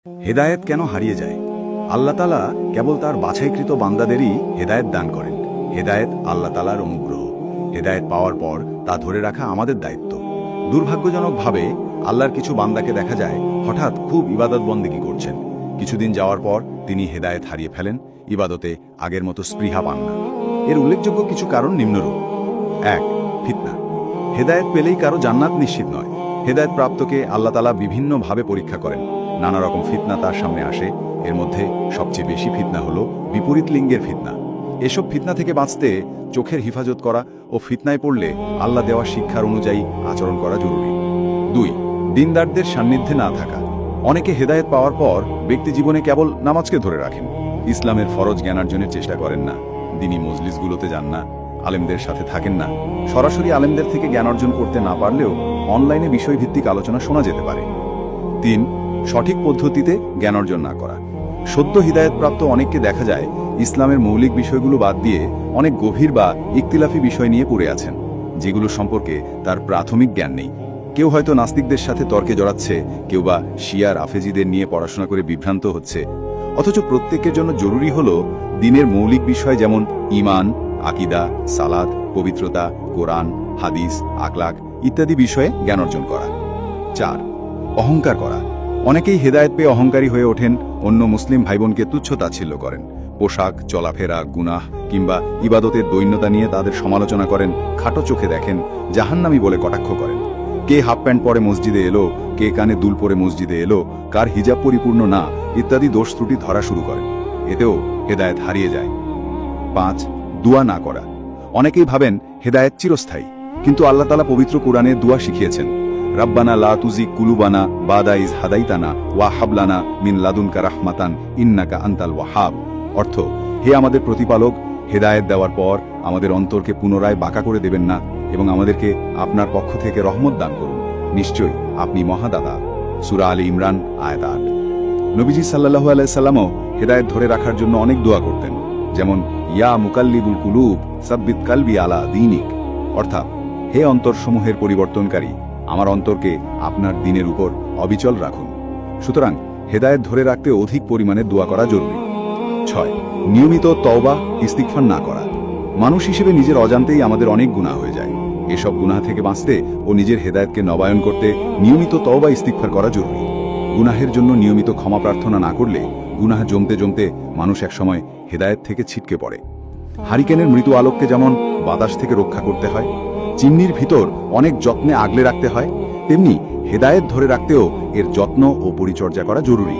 হেদায়েত কেন হারিয়ে যায়? আল্লাহ তাআলা কেবল তার বাছাইকৃত বান্দাদেরই হেদায়েত দান করেন। হেদায়েত আল্লাহ তাআলার অনুগ্রহ। হেদায়েত পাওয়ার পর তা ধরে রাখা আমাদের দায়িত্ব। দুর্ভাগ্যজনকভাবে আল্লাহর কিছু বান্দাকে দেখা যায় হঠাৎ খুব ইবাদত বন্দেগী করছেন, কিছুদিন যাওয়ার পর তিনি হেদায়েত হারিয়ে ফেলেন, ইবাদতে আগের মতো স্পৃহা পান না। এর উল্লেখযোগ্য কিছু কারণ নিম্নরূপ। ১. ফিতনা। হেদায়েত পেলেই কারো জান্নাত নিশ্চিত নয়। হেদায়েত প্রাপ্তকে আল্লাহ তাআলা বিভিন্নভাবে পরীক্ষা করেন। নানা রকম ফিতনা তার সামনে আসে। এর মধ্যে সবচেয়ে বেশি ফিতনা হলো বিপরীত লিঙ্গের ফিতনা। এসব ফিতনা থেকে বাঁচতে চোখের হিফাজত করা ও ফিতনায় পড়লে আল্লাহ দেওয়া শিক্ষার অনুযায়ী আচরণ করা জরুরি। ২. দিনদারদের সান্নিধ্যে না থাকা। অনেকে হেদায়েত পাওয়ার পর ব্যক্তি জীবনে কেবল নামাজকে ধরে রাখেন, ইসলামের ফরজ জ্ঞানার্জনের চেষ্টা করেন না, দিনী মজলিসগুলোতে যান না, আলেমদের সাথে থাকেন না। সরাসরি আলেমদের থেকে জ্ঞান অর্জন করতে না পারলেও অনলাইনে বিষয়ভিত্তিক আলোচনা শোনা যেতে পারে। ৩. সঠিক পদ্ধতিতে জ্ঞান অর্জন না করা। সদ্য হিদায়তপ্রাপ্ত অনেককে দেখা যায় ইসলামের মৌলিক বিষয়গুলো বাদ দিয়ে অনেক গভীর বা ইখতিলাফি বিষয় নিয়ে পড়ে আছেন, যেগুলো সম্পর্কে তার প্রাথমিক জ্ঞান নেই। কেউ হয়তো নাস্তিকদের সাথে তর্কে জড়াচ্ছে, কেউ বা শিয়ার আফেজিদের নিয়ে পড়াশোনা করে বিভ্রান্ত হচ্ছে। অথচ প্রত্যেকের জন্য জরুরি হলো দ্বীনের মৌলিক বিষয় যেমন ঈমান, আকীদা, সালাত, পবিত্রতা, কোরআন, হাদিস, আখলাক ইত্যাদি বিষয়ে জ্ঞান অর্জন করা। ৪. অহংকার করা। অনেকেই হেদায়েত পেয়ে অহংকারী হয়ে ওঠেন, অন্য মুসলিম ভাইবোনকে তুচ্ছ-তাচ্ছিল্য করেন, পোশাক, চলাফেরা, গুনাহ কিংবা ইবাদতের দৈন্যতা নিয়ে তাদের সমালোচনা করেন, খাটো চোখে দেখেন, জাহান্নামী বলে কটাক্ষ করেন। কে হাফ প্যান্ট পরে মসজিদে এলো, কে কানে দুল পরে মসজিদে এলো, কার হিজাব পরিপূর্ণ না ইত্যাদি দোষ ত্রুটি ধরা শুরু করেন। এতেও হেদায়েত হারিয়ে যায়। ৫. দুয়া না করা। অনেকেই ভাবেন হেদায়েত চিরস্থায়ী, কিন্তু আল্লাহ তাআলা পবিত্র কোরআনে দুয়া শিখিয়েছেন, রাব্বানা লা তুজিগ কুলুবানা বাদা ইজ হাদাইতানা ওয়া হাব লানা মিন লাদুনকা রাহমাতান ইন্নাকা আনতাল ওয়াহাব। অর্থ, হে আমাদের প্রতিপালক, হেদায়েত দেওয়ার পর আমাদের অন্তরকে পুনরায় বাঁকা করে দেবেন না এবং আমাদেরকে আপনার পক্ষ থেকে রহমত দান করুন, নিশ্চয়ই আপনি মহাদাতা। সূরা আলী ইমরান আয়াত ৮। নবীজি সাল্লাল্লাহু আলাইহি সাল্লামও হেদায়েত ধরে রাখার জন্য অনেক দোয়া করতেন, যেমন ইয়া মুকাল্লিবুল কুলুব সাব্বিত কালবি আলা দীনিক, অর্থাৎ হে অন্তরসমূহের পরিবর্তনকারী, আমার অন্তরকে আপনার দ্বীনের উপর অবিচল রাখুন। সুতরাং হেদায়েত ধরে রাখতে অধিক পরিমাণে দোয়া করা জরুরি। ৬. নিয়মিত তওবা ইস্তিগফার না করা। মানুষ হিসেবে নিজের অজান্তেই আমাদের অনেক গুনাহ হয়ে যায়। এসব গুনাহ থেকে বাঁচতে ও নিজের হেদায়েতকে নবায়ন করতে নিয়মিত তওবা ইস্তিগফার করা জরুরি। গুনাহের জন্য নিয়মিত ক্ষমা প্রার্থনা না করলে গুনাহ জমতে জমতে মানুষ একসময় হেদায়েত থেকে ছিটকে পড়ে। হারিকেনের মৃদু আলোককে যেমন বাতাস থেকে রক্ষা করতে হয়, চিমনির ভিতর অনেক যত্নে আগলে রাখতে হয়, তেমনি হেদায়েত ধরে রাখতেও এর যত্ন ও পরিচর্যা করা জরুরি।